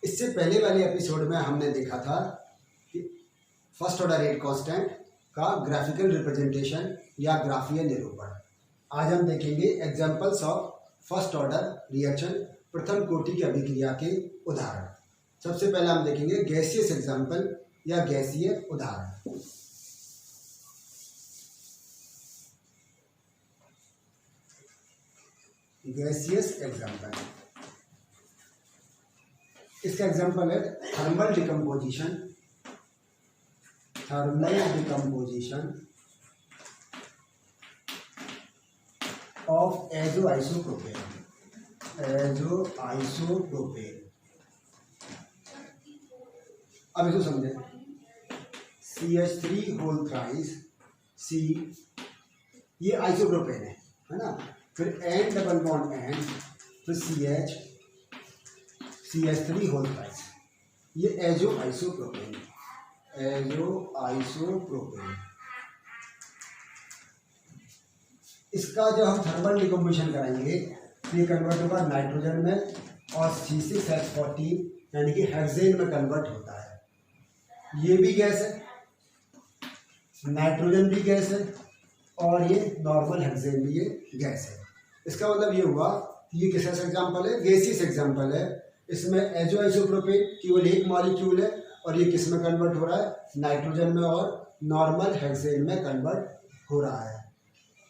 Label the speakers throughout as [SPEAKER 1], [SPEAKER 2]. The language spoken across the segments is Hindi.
[SPEAKER 1] इससे पहले वाले एपिसोड में हमने देखा था कि फर्स्ट ऑर्डर रेट कांस्टेंट का ग्राफिकल रिप्रेजेंटेशन या ग्राफीय निरूपण। आज हम देखेंगे examples of first order reaction, प्रथम कोटि की अभिक्रिया के उदाहरण। सबसे पहले हम देखेंगे गैसियस एग्जांपल या गैसीय उदाहरण। गैसियस एग्जांपल, इसका एग्जांपल है थर्मल डिकम्पोजिशन ऑफ एजोआइसोप्रोपेन। अब इसको समझे, CH3 होल थ्राइस C, ये आइसोप्रोपेन है ना, फिर N डबल बॉन्ड N, फिर CH3 होल थ्राइस, ये एजोआइसोप्रोपेन। इसका जब हम थर्मल डिकम्पोजिशन कराएंगे तो ये कन्वर्ट होगा नाइट्रोजन में और C6H14 यानी कि हेक्सेन में कन्वर्ट होता है। ये भी गैस है, नाइट्रोजन भी गैस है और ये नॉर्मल हेक्सेन भी ये गैस है। इसका मतलब ये हुआ कि ये किस एग्जाम्पल है, गैसियस एग्जाम्पल है। इसमें एजोआइसोप्रोपेन केवल एक मॉलिक्यूल है और ये किस में कन्वर्ट हो रहा है, नाइट्रोजन में और नॉर्मल हेक्सेन में कन्वर्ट हो रहा है।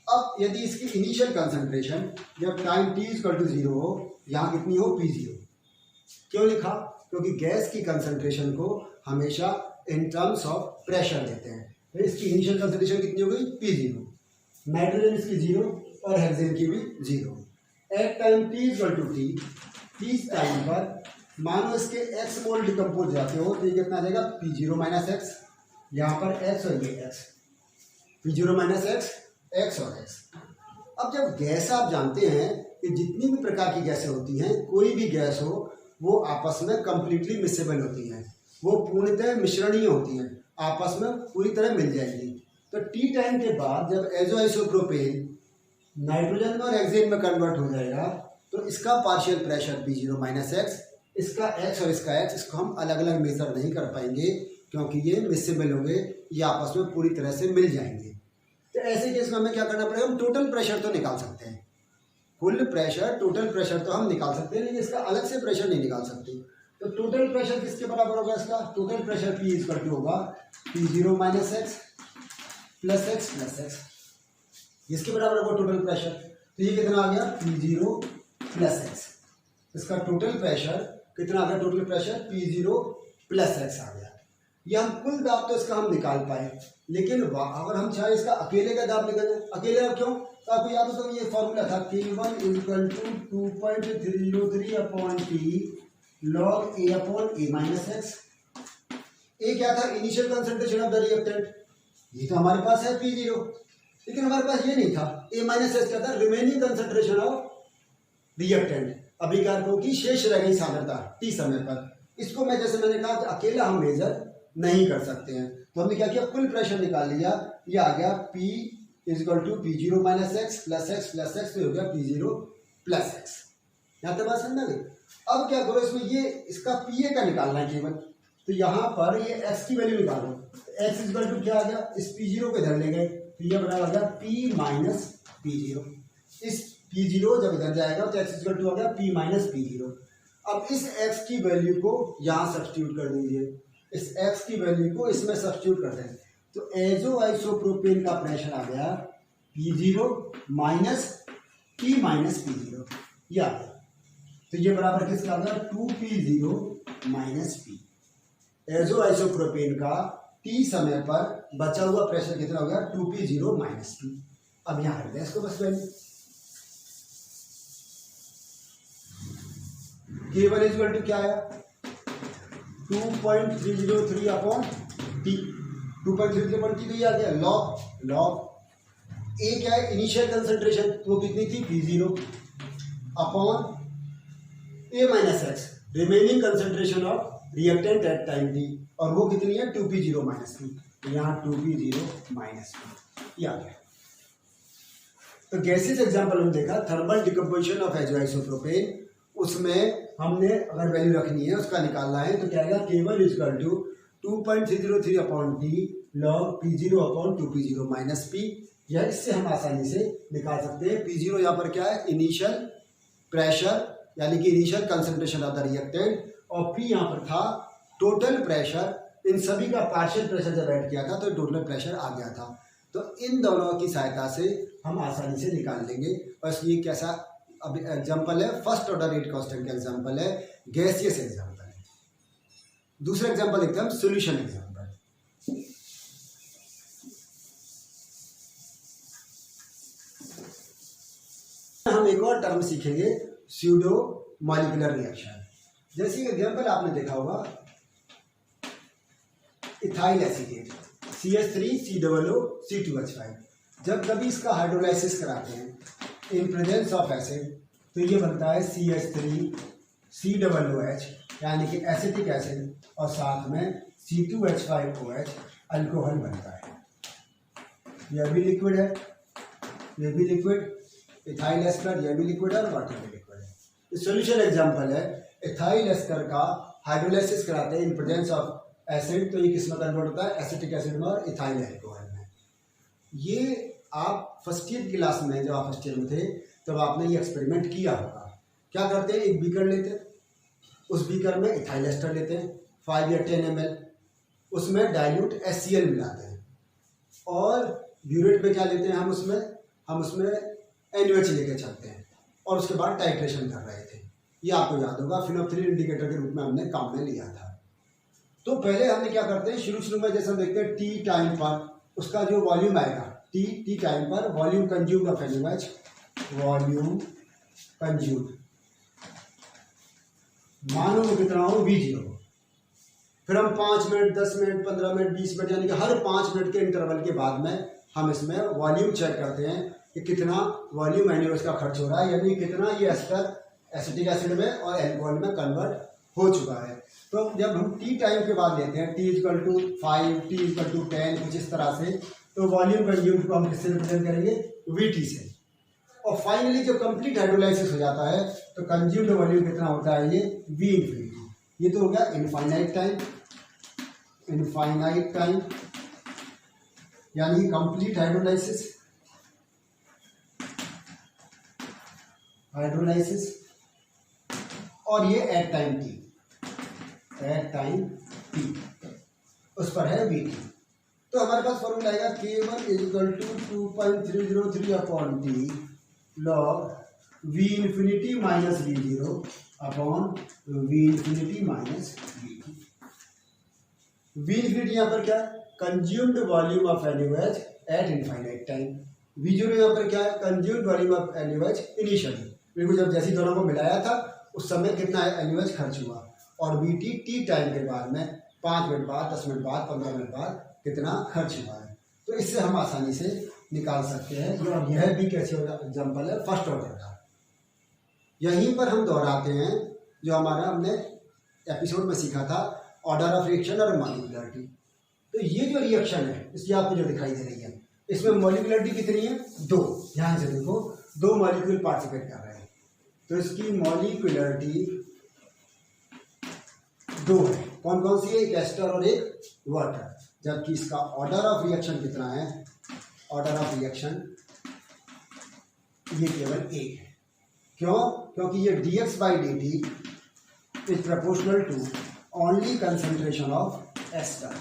[SPEAKER 1] अब यदि इसकी इनिशियल कंसंट्रेशन जब टाइम t=0 हो, यहाँ कितनी हो, P0। क्यों लिखा, क्योंकि गैस की कंसंट्रेशन को हमेशा इन टर्म्स ऑफ प्रेशर देते हैं। तो इसकी इनिशियल कंसंट्रेशन कितनी हो गई, P0, नाइट्रोजन इसकी 0 और हेक्सेन की भी 0। एट टाइम t=t, इस टाइम पर मानो इसके x मोल डिकम्पोज जाते हो तो ये कितना आ जाएगा, P0 माइनस एक्स, यहाँ पर x और ये x, P0 माइनस एक्स और x। अब जब गैस आप जानते हैं कि जितनी भी प्रकार की गैसें होती हैं, कोई भी गैस हो वो आपस में कंप्लीटली मिक्सेबल होती हैं, वो पूर्णतः मिश्रणीय होती हैं, आपस में पूरी तरह मिल जाएंगी। तो टी टाइम के बाद जब एजोआइसोप्रोपेन नाइट्रोजन में और हेक्सेन में कन्वर्ट हो जाएगा तो इसका partial pressure P0 minus x, इसका x और इसका x, इसको हम अलग अलग मेजर नहीं कर पाएंगे क्योंकि ये मिक्सेबल होंगे, ये आपस में पूरी तरह से मिल जाएंगे। तो ऐसे केस में हमें क्या करना पड़ेगा, हम टोटल प्रेशर तो निकाल सकते हैं, फुल प्रेशर टोटल प्रेशर तो हम निकाल सकते हैं, लेकिन इसका अलग से प्रेशर नहीं निकाल सकते। तो टोटल प्रेशर किसके बराबर होगा, इसका टोटल प्रेशर P होगा P0 minus x plus x, इसके बराबर होगा टोटल प्रेशर। तो ये कितना आ गया, P0 प्लस एक्स। इसका टोटल प्रेशर कितना आ गया, total pressure P0 plus x आ गया। ये हम कुल दाब तो इसका हम निकाल पाए, लेकिन अगर हम चाहे इसका अकेले का दाब निकालें, अकेले अब क्यों, तो आपको याद हो तो ये फॉर्मूला था K1 = 2.303/T log A/A minus x. ए क्या था, initial concentration of the reactant, ये तो हमारे पास है P0, लेकिन हमारे पास ये नहीं था। A माइनस एक्स क्या था, रिमेनिंग कंसंट्रेशन ऑफ रिएक्टेंट, अभिकारकों की शेष रह गई सांद्रता T समय पर। इसको मैं जैसे मैंने कहा कि अकेला हम मेजर नहीं कर सकते हैं, तो हमने क्या किया, कुल प्रेशर निकाल लिया। ये आ गया P P0 minus x plus x, तो हो गया P0 प्लस एक्स। यहाँ तक बात समझ गई। अब क्या करो, इसमें ये इसका PA का निकालना है केवल, तो यहाँ पर ये x की वैल्यू निकालो। x क्या आ गया, इस P0 को इधर ले गए तो ये बराबर आ गया P माइनस P0। इस P0 जब इधर जाएगा तो x हो गया P माइनस P0। अब इस x की वैल्यू को यहाँ सब्स्टिट्यूट कर दीजिए, इस x की वैल्यू को इसमें सब्स्टिट्यूट कर दें, तो एजोआइसोप्रोपेन का प्रेशर आ गया P0 minus P minus P0, ये आ गया। तो ये बराबर किसका आ गया, 2P0 माइनस P। एजोआइसोप्रोपेन का T समय पर बचा हुआ प्रेशर कितना हो गया, 2P0 माइनस P। अब यहाँ कर दें इसको बस वैल्यू, K1 = क्या आया, 2.303/T, 2.303/T तो ये आ गया लॉग A क्या है, इनिशियल कंसंट्रेशन, तो कितनी थी, P0 upon A minus x, remaining concentration of reactant at time T, और वो कितनी है, 2P0 माइनस P, तो यहाँ 2P0 माइनस P, ये आ गया। तो गैसेस एग्जांपल हम देखा थर्मल डिकम्पोजिशन ऑफ एजोआइसोप्रोपेन, उसमें हमने अगर वैल्यू रखनी है उसका निकालना है तो क्या आएगा K1 equal to 2.303 upon t log P0 upon 2P0 minus p. यह इससे हम आसानी से निकाल सकते हैं। P0 यहाँ पर क्या है, इनिशियल प्रेशर यानी कि initial concentration of the reactant, और P यहाँ पर था टोटल प्रेशर। इन सभी का पार्शियल प्रेशर जब ऐड किया था तो टोटल प्रेशर आ गया था। तो इन दोनों की सहायता से हम आसानी से निकाल लेंगे। और ये कैसा अब एग्जाम्पल है, फर्स्ट ऑर्डर रेट कांस्टेंट का एग्जाम्पल है, गैसियस एग्जाम्पल है। दूसरा एग्जाम्पल देखते हैं हम, सोल्यूशन एग्जाम्पल। हम एक और टर्म सीखेंगे, स्यूडो मॉलिक्यूलर रिएक्शन। जैसे एग्जाम्पल आपने देखा होगा, इथाइल एसीटेट CH3COO-C2H5। जब कभी इसका हाइड्रोलाइसिस कराते हैं इन प्रेजेंस ऑफ एसिड तो ये बनता है CH3COOH यानी कि एसिटिक एसिड, और साथ में C2H5OH अल्कोहल बनता है। यह भी लिक्विड है, यह भी लिक्विड, इथाइल एस्टर यह भी लिक्विड है और वाटर भी लिक्विड है। सॉल्यूशन एग्जांपल है, इथाइल एस्टर का हाइड्रोलाइसिस कराते हैं इन प्रेजेंस ऑफ एसिड तो ये किस में कन्वर्ट होता है, एसिटिक एसिड में और इथाइल अल्कोहल में। ये आप फर्स्ट ईयर क्लास में, जब आप फर्स्ट ईयर में थे तब आपने ये एक्सपेरिमेंट किया होगा। क्या करते हैं, एक बीकर लेते हैं, उस बीकर में इथाइल एस्टर लेते हैं 5 या 10 ml, उसमें डाइल्यूट HCl मिलाते हैं, और ब्यूरेट में क्या लेते हैं हम उसमें NaOH लेके चलते हैं, और उसके बाद टाइट्रेशन कर रहे थे। ये आपको याद होगा, फिनोप्थलीन इंडिकेटर के रूप में हमने काम में लिया था। तो पहले हमने क्या करते हैं, शुरू में जैसे हम देखते हैं टी टाइम पर उसका जो वॉल्यूम आएगा, टी टाइम पर volume consumed of NaOH, volume consumed मानो वो कितना हो, V0। फिर हम 5 मिनट 10 मिनट 15 मिनट 20 मिनट यानी कि हर 5 मिनट के इंटरवल के बाद में हम इसमें वॉल्यूम चेक करते हैं कि कितना वॉल्यूम NaOH का खर्च हो रहा है, यानी कितना ये एस्टर एसिटिक एसिड में और एल्कोहल में कन्वर्ट हो चुका है। तो जब हम टी टाइम के बाद लेते हैं, T equal to 5, T equal to 10, कुछ इस तरह से, तो वॉल्यूम कंज्यूम्ड को हम किससे रिप्रेजेंट करेंगे, VT से। और फाइनली जब कंप्लीट हाइड्रोलाइसिस हो जाता है तो कंज्यूम्ड वॉल्यूम कितना होता है, ये V इन्फिनिटी। ये तो हो गया इनफाइनाइट टाइम यानी कंप्लीट हाइड्रोलाइसिस और ये एट टाइम T उस पर है VT। तो हमारे पास फॉर्मूला आएगा K1 equal to 2.303 upon T log V infinity minus V0 upon V infinity minus VT। V infinity यहाँ पर क्या है, consumed volume of NaOH at infinite time. V0 यहाँ पर क्या है, consumed volume of NaOH initially, बिल्कुल जब जैसे दोनों को मिलाया था उस समय कितना NaOH खर्च हुआ, और VT टी टाइम के बाद में 5 मिनट बाद 10 मिनट बाद 15 मिनट बाद कितना खर्च हुआ है। तो इससे हम आसानी से निकाल सकते हैं। और यह भी कैसे एग्जाम्पल है, फर्स्ट ऑर्डर का। यहीं पर हम दोहराते हैं जो हमारा हमने एपिसोड में सीखा था, ऑर्डर ऑफ रिएक्शन और मॉलिक्यूलरिटी। तो ये जो रिएक्शन है इसकी आपको जो दिखाई दे रही है, इसमें मॉलिक्यूलरिटी कितनी है, 2। ध्यान से देखो, 2 मॉलिक्यूल पार्टिसिपेट कर रहे हैं, तो इसकी मॉलिक्यूलरिटी 2 है। कौन कौन सी है, एक एस्टर और एक वाटर। जबकि इसका ऑर्डर ऑफ रिएक्शन कितना है, ऑर्डर ऑफ रिएक्शन ये केवल 1 है। क्यों, क्योंकि ये dx/dt is proportional to only concentration of ester.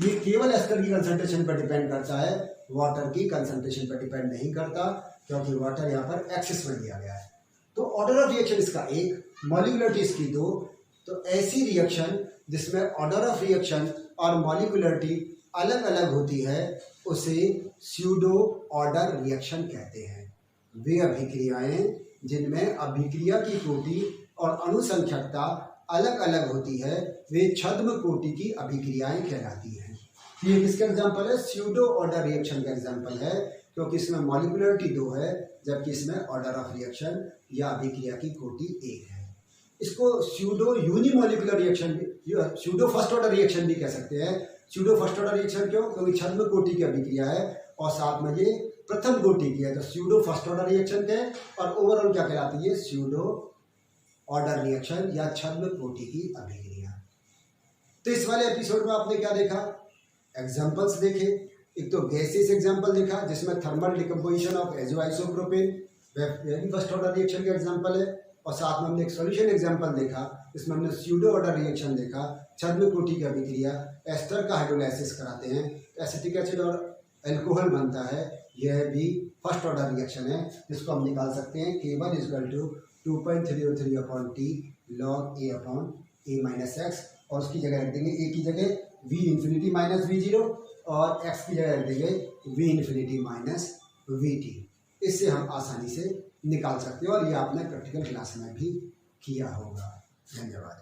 [SPEAKER 1] ये केवल एस्टर की कंसंट्रेशन पर डिपेंड करता है, वाटर की कंसंट्रेशन पर डिपेंड नहीं करता, क्योंकि वाटर यहाँ पर एक्सिस में दिया गया है। तो ऑर्डर ऑफ रिएक्शन इसका 1, मॉलिक्यूलरिटी इसकी 2। तो ऐसी रिएक्शन जिसमें ऑर्डर ऑफ रिएक्शन और मॉलिक्यूलरिटी अलग अलग होती है उसे स्यूडो ऑर्डर रिएक्शन कहते हैं। वे अभिक्रियाएं जिनमें अभिक्रिया की कोटि और अनुसंख्यकता अलग अलग होती है वे छद्म कोटि की अभिक्रियाएं कहलाती हैं। ये किसका एग्जाम्पल है, स्यूडो ऑर्डर रिएक्शन का एग्जाम्पल है, क्योंकि इसमें मॉलिक्यूलरिटी 2 है जबकि इसमें ऑर्डर ऑफ रिएक्शन या अभिक्रिया की कोटि 1 है। इसको स्यूडो यूनिमोलिकुलर रिएक्शन भी, स्यूडो फर्स्ट ऑर्डर रिएक्शन भी कह सकते हैं। स्यूडो फर्स्ट ऑर्डर रिएक्शन क्यों, क्योंकि छद्म कोटि की अभिक्रिया है और साथ में ये प्रथम कोटि की है, तो स्यूडो फर्स्ट ऑर्डर रिएक्शन के। और ओवरऑल क्या कहलाती है, स्यूडो ऑर्डर रिएक्शन या छद्म कोटि की अभिक्रिया। तो इस वाले एपिसोड में आपने क्या देखा, एग्जाम्पल्स देखे। एक तो गैसेस एग्जाम्पल देखा जिसमें thermal decomposition of azoisopropane very first order reaction का एग्जाम्पल है, और साथ में हमने एक सॉल्यूशन एग्जाम्पल देखा जिसमें हमने स्यूडो ऑर्डर रिएक्शन देखा, छद्म कोटि की अभिक्रिया, एस्टर का हाइड्रोलाइसिस कराते हैं, एसिटिक एसिड और एल्कोहल बनता है, यह भी फर्स्ट ऑर्डर रिएक्शन है जिसको हम निकाल सकते हैं K1 = 2.303/T log A/A-x, और उसकी जगह रख देंगे A की जगह V∞ - V0 और x की जगह रख देंगे V∞ - VT। इससे हम आसानी से निकाल सकते हैं और ये आपने प्रैक्टिकल क्लास में भी किया होगा। धन्यवाद।